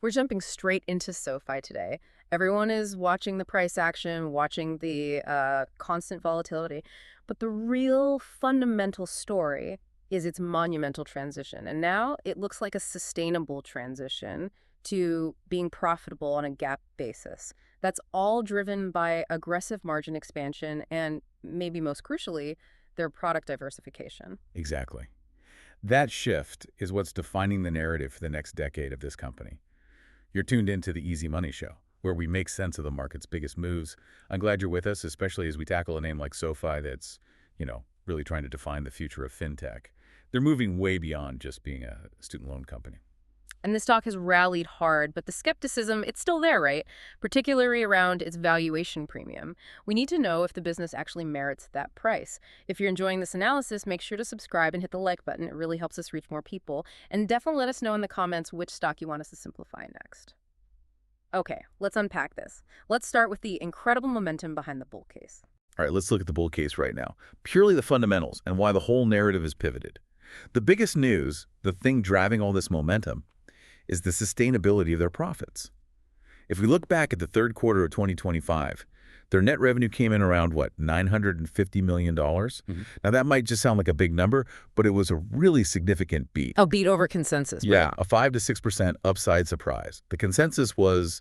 We're jumping straight into SoFi today. Everyone is watching the price action, watching the constant volatility. But the real fundamental story is its monumental transition. And now it looks like a sustainable transition to being profitable on a GAAP basis. That's all driven by aggressive margin expansion and, maybe most crucially, their product diversification. Exactly. That shift is what's defining the narrative for the next decade of this company. You're tuned into the Easy Money Show, where we make sense of the market's biggest moves. I'm glad you're with us, especially as we tackle a name like SoFi that's, really trying to define the future of fintech. They're moving way beyond just being a student loan company. And the stock has rallied hard, but the skepticism, it's still there, right? Particularly around its valuation premium. We need to know if the business actually merits that price. If you're enjoying this analysis, make sure to subscribe and hit the like button. It really helps us reach more people. And definitely let us know in the comments which stock you want us to simplify next. Okay, let's unpack this. Let's start with the incredible momentum behind the bull case. All right, let's look at the bull case right now. Purely the fundamentals and why the whole narrative is pivoted. The biggest news, the thing driving all this momentum, is the sustainability of their profits. If we look back at the third quarter of 2025, their net revenue came in around, $950 million? Now, that might just sound like a big number, but it was a really significant beat. Oh, beat over consensus. Yeah, Right? a 5 to 6% upside surprise. The consensus was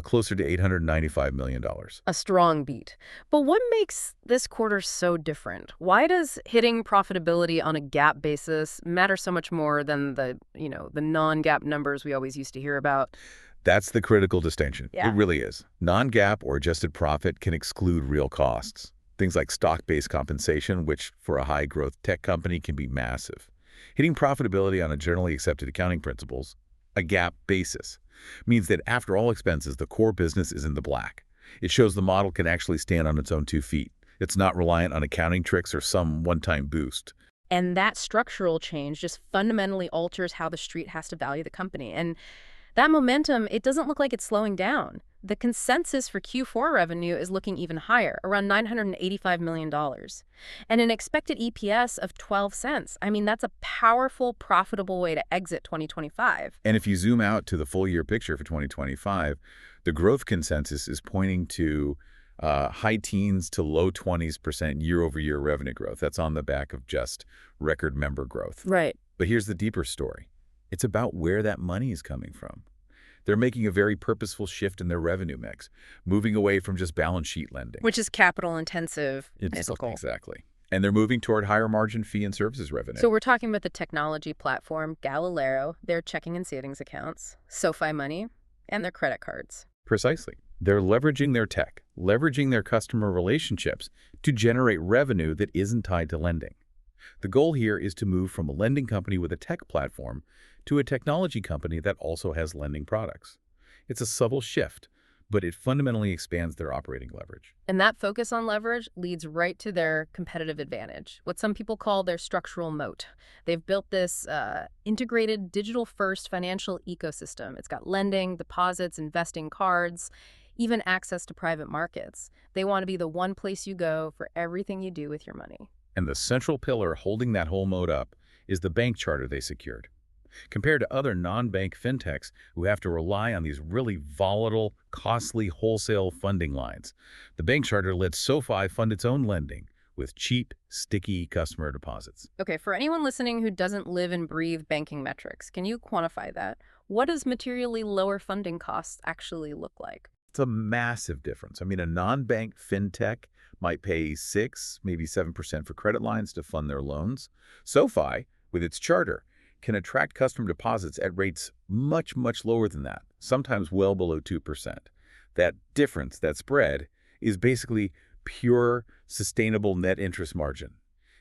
closer to $895 million. A strong beat. But what makes this quarter so different? Why does hitting profitability on a GAAP basis matter so much more than the non-GAAP numbers we always used to hear about? That's the critical distinction. Yeah. It really is. Non-GAAP or adjusted profit can exclude real costs. Things like stock-based compensation, which for a high-growth tech company can be massive. Hitting profitability on a generally accepted accounting principles, a GAAP basis, means that after all expenses, the core business is in the black. It shows the model can actually stand on its own 2 feet. It's not reliant on accounting tricks or some one-time boost. And that structural change just fundamentally alters how the street has to value the company. And that momentum, it doesn't look like it's slowing down. The consensus for Q4 revenue is looking even higher, around $985 million. And an expected EPS of 12 cents. I mean, that's a powerful, profitable way to exit 2025. And if you zoom out to the full-year picture for 2025, the growth consensus is pointing to high teens to low 20% year-over-year revenue growth. That's on the back of just record member growth. Right. But here's the deeper story. It's about where that money is coming from. They're making a very purposeful shift in their revenue mix, moving away from just balance sheet lending. Which is capital intensive. Exactly. And they're moving toward higher margin fee and services revenue. So we're talking about the technology platform, Galileo, their checking and savings accounts, SoFi Money, and their credit cards. Precisely. They're leveraging their tech, leveraging their customer relationships to generate revenue that isn't tied to lending. The goal here is to move from a lending company with a tech platform to a technology company that also has lending products. It's a subtle shift, but it fundamentally expands their operating leverage. And that focus on leverage leads right to their competitive advantage, what some people call their structural moat. They've built this integrated digital-first financial ecosystem. It's got lending, deposits, investing, cards, even access to private markets. They want to be the one place you go for everything you do with your money. And the central pillar holding that whole moat up is the bank charter they secured. Compared to other non-bank fintechs who have to rely on these really volatile, costly wholesale funding lines, the bank charter lets SoFi fund its own lending with cheap, sticky customer deposits. Okay, for anyone listening who doesn't live and breathe banking metrics, can you quantify that? What does materially lower funding costs actually look like? It's a massive difference. I mean, a non-bank fintech might pay 6, maybe 7% for credit lines to fund their loans. SoFi, with its charter, can attract customer deposits at rates much, much lower than that, sometimes well below 2%. That difference, that spread, is basically pure, sustainable net interest margin.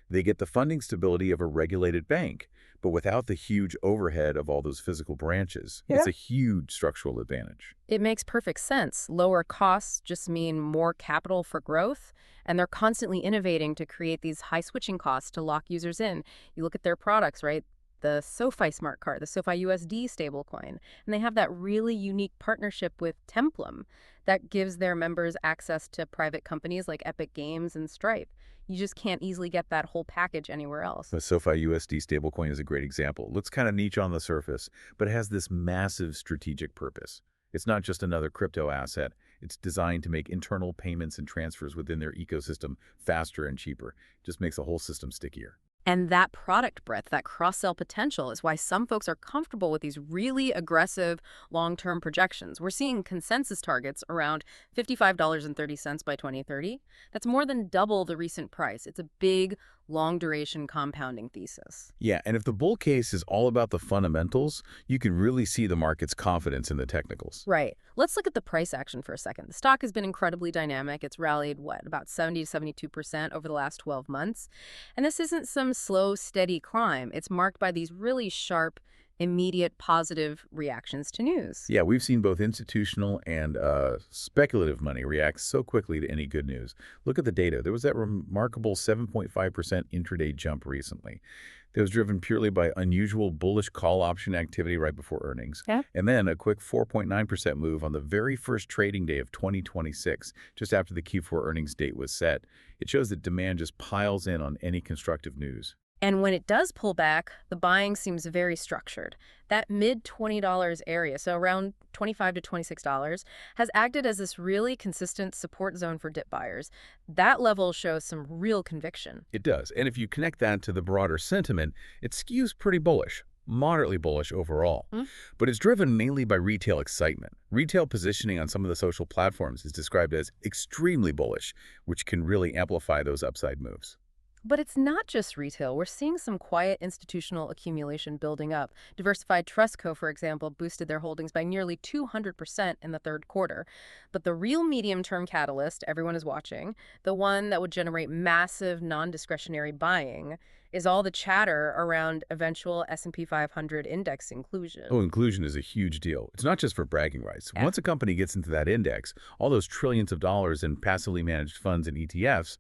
They get the funding stability of a regulated bank, but without the huge overhead of all those physical branches. Yeah. It's a huge structural advantage. It makes perfect sense. Lower costs just mean more capital for growth, and they're constantly innovating to create these high switching costs to lock users in. You look at their products, right? the SoFi smart card, the SoFi USD stablecoin. And they have that really unique partnership with Templum that gives their members access to private companies like Epic Games and Stripe. You just can't easily get that whole package anywhere else. The SoFi USD stablecoin is a great example. Looks kind of niche on the surface, but it has this massive strategic purpose. It's not just another crypto asset. It's designed to make internal payments and transfers within their ecosystem faster and cheaper. It just makes the whole system stickier. And that product breadth, that cross-sell potential is why some folks are comfortable with these really aggressive long-term projections. We're seeing consensus targets around $55.30 by 2030. That's more than double the recent price. It's a big, long-duration compounding thesis. Yeah, and if the bull case is all about the fundamentals, you can really see the market's confidence in the technicals. Right. Let's look at the price action for a second. The stock has been incredibly dynamic. It's rallied, about 70 to 72% over the last 12 months. And this isn't some slow, steady climb. It's marked by these really sharp, immediate positive reactions to news. Yeah, we've seen both institutional and speculative money react so quickly to any good news. Look at the data. There was that remarkable 7.5% intraday jump recently. That was driven purely by unusual bullish call option activity right before earnings. Yeah. And then a quick 4.9% move on the very first trading day of 2026, just after the Q4 earnings date was set. It shows that demand just piles in on any constructive news. And when it does pull back, the buying seems very structured. That mid-$20 area, so around $25 to $26, has acted as this really consistent support zone for dip buyers. That level shows some real conviction. It does. And if you connect that to the broader sentiment, it skews pretty bullish. Moderately bullish overall. But it's driven mainly by retail excitement. Retail positioning on some of the social platforms is described as extremely bullish, which can really amplify those upside moves. But it's not just retail. We're seeing some quiet institutional accumulation building up. Diversified Trust Co., for example, boosted their holdings by nearly 200% in the third quarter. But the real medium-term catalyst everyone is watching, the one that would generate massive non-discretionary buying, is all the chatter around eventual S&P 500 index inclusion. Oh, inclusion is a huge deal. It's not just for bragging rights. Yeah. Once a company gets into that index, all those trillions of dollars in passively managed funds and ETFs,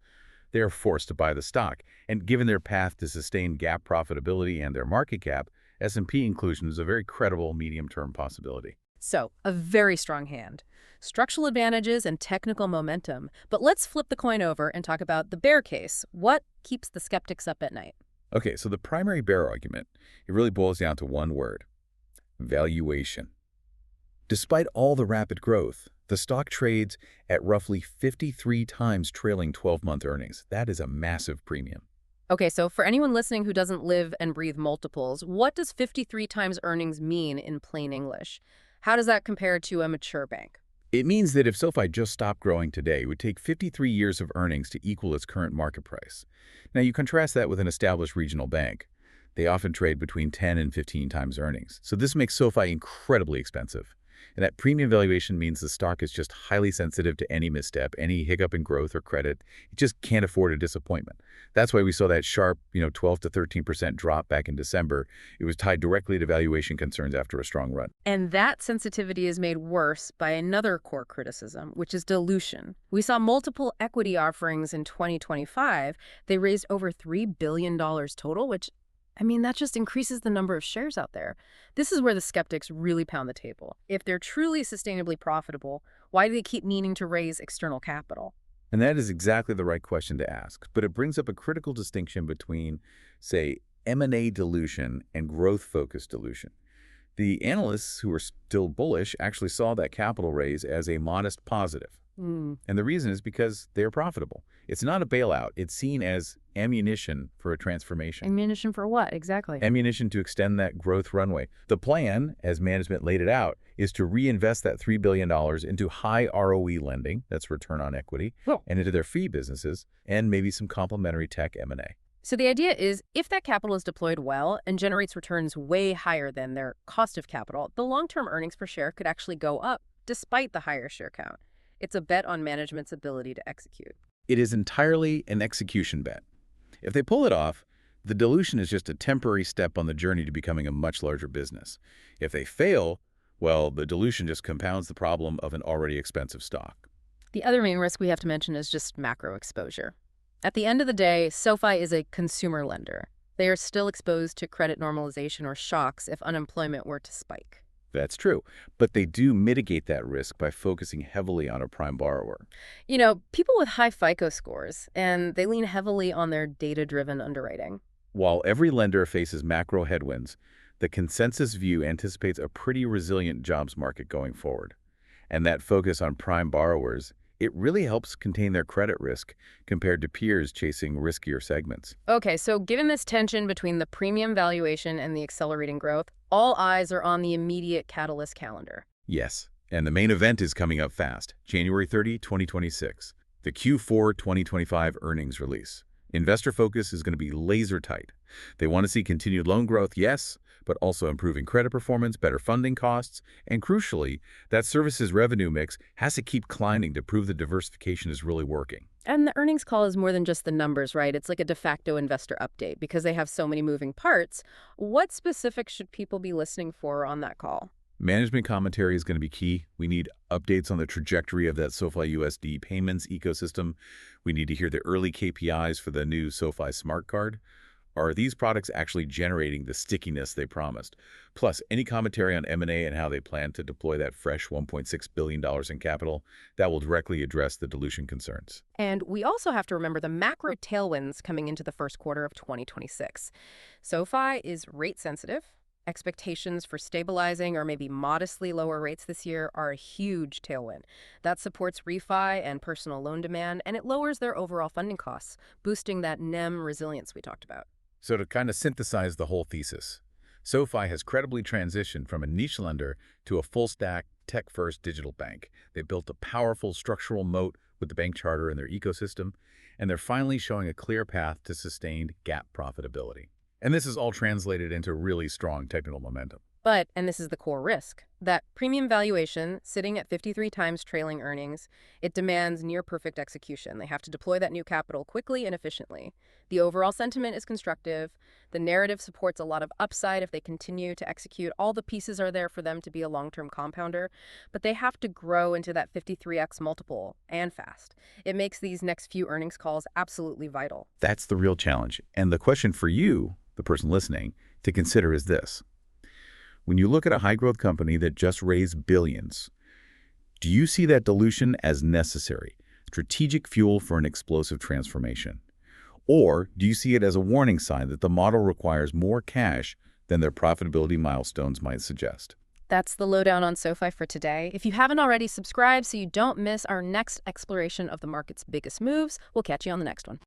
they are forced to buy the stock. And given their path to sustained GAAP profitability and their market cap, S&P inclusion is a very credible medium-term possibility. So, a very strong hand. Structural advantages and technical momentum. But let's flip the coin over and talk about the bear case. What keeps the skeptics up at night? Okay, so the primary bear argument, it really boils down to one word: valuation. Despite all the rapid growth, the stock trades at roughly 53 times trailing 12-month earnings. That is a massive premium. Okay, so for anyone listening who doesn't live and breathe multiples, what does 53 times earnings mean in plain English? How does that compare to a mature bank? It means that if SoFi just stopped growing today, it would take 53 years of earnings to equal its current market price. Now, you contrast that with an established regional bank. They often trade between 10 and 15 times earnings. So this makes SoFi incredibly expensive. And that premium valuation means the stock is just highly sensitive to any misstep, any hiccup in growth or credit. It just can't afford a disappointment. That's why we saw that sharp, 12 to 13% drop back in December. It was tied directly to valuation concerns after a strong run. And that sensitivity is made worse by another core criticism, which is dilution. We saw multiple equity offerings in 2025. They raised over $3 billion total, which that just increases the number of shares out there. This is where the skeptics really pound the table. If they're truly sustainably profitable, why do they keep needing to raise external capital? And that is exactly the right question to ask. But it brings up a critical distinction between, say, M&A dilution and growth-focused dilution. The analysts who are still bullish actually saw that capital raise as a modest positive. And the reason is because they're profitable. It's not a bailout. It's seen as ammunition for a transformation. Ammunition for what, exactly? Ammunition to extend that growth runway. The plan, as management laid it out, is to reinvest that $3 billion into high ROE lending, that's return on equity, and into their fee businesses, and maybe some complementary tech M&A. So the idea is, if that capital is deployed well and generates returns way higher than their cost of capital, the long-term earnings per share could actually go up, despite the higher share count. It's a bet on management's ability to execute. It is entirely an execution bet. If they pull it off, the dilution is just a temporary step on the journey to becoming a much larger business. If they fail, well, the dilution just compounds the problem of an already expensive stock. The other main risk we have to mention is just macro exposure. At the end of the day, SoFi is a consumer lender. They are still exposed to credit normalization or shocks if unemployment were to spike. That's true, but they do mitigate that risk by focusing heavily on a prime borrower. People with high FICO scores, and they lean heavily on their data-driven underwriting. While every lender faces macro headwinds, the consensus view anticipates a pretty resilient jobs market going forward. And that focus on prime borrowers, it really helps contain their credit risk compared to peers chasing riskier segments. Okay, so given this tension between the premium valuation and the accelerating growth, all eyes are on the immediate catalyst calendar. Yes, and the main event is coming up fast, January 30, 2026, the Q4 2025 earnings release. Investor focus is going to be laser tight. They want to see continued loan growth, yes, but also improving credit performance, better funding costs, and crucially, that services revenue mix has to keep climbing to prove the diversification is really working. And the earnings call is more than just the numbers, right? It's like a de facto investor update because they have so many moving parts. What specifics should people be listening for on that call? Management commentary is going to be key. We need updates on the trajectory of that SoFi USD payments ecosystem. We need to hear the early KPIs for the new SoFi Smart Card. Are these products actually generating the stickiness they promised? Plus, any commentary on M&A and how they plan to deploy that fresh $1.6 billion in capital, that will directly address the dilution concerns. And we also have to remember the macro tailwinds coming into the first quarter of 2026. SoFi is rate sensitive. Expectations for stabilizing or maybe modestly lower rates this year are a huge tailwind. That supports refi and personal loan demand, and it lowers their overall funding costs, boosting that NIM resilience we talked about. So to kind of synthesize the whole thesis, SoFi has credibly transitioned from a niche lender to a full-stack, tech-first digital bank. They built a powerful structural moat with the bank charter in their ecosystem, and they're finally showing a clear path to sustained GAAP profitability. And this is all translated into really strong technical momentum. But, and this is the core risk, that premium valuation sitting at 53 times trailing earnings, it demands near perfect execution. They have to deploy that new capital quickly and efficiently. The overall sentiment is constructive. The narrative supports a lot of upside if they continue to execute. All the pieces are there for them to be a long-term compounder, but they have to grow into that 53x multiple and fast. It makes these next few earnings calls absolutely vital. That's the real challenge. And the question for you, the person listening, to consider is this. When you look at a high-growth company that just raised billions, do you see that dilution as necessary, strategic fuel for an explosive transformation? Or do you see it as a warning sign that the model requires more cash than their profitability milestones might suggest? That's the lowdown on SoFi for today. If you haven't already, subscribed so you don't miss our next exploration of the market's biggest moves. We'll catch you on the next one.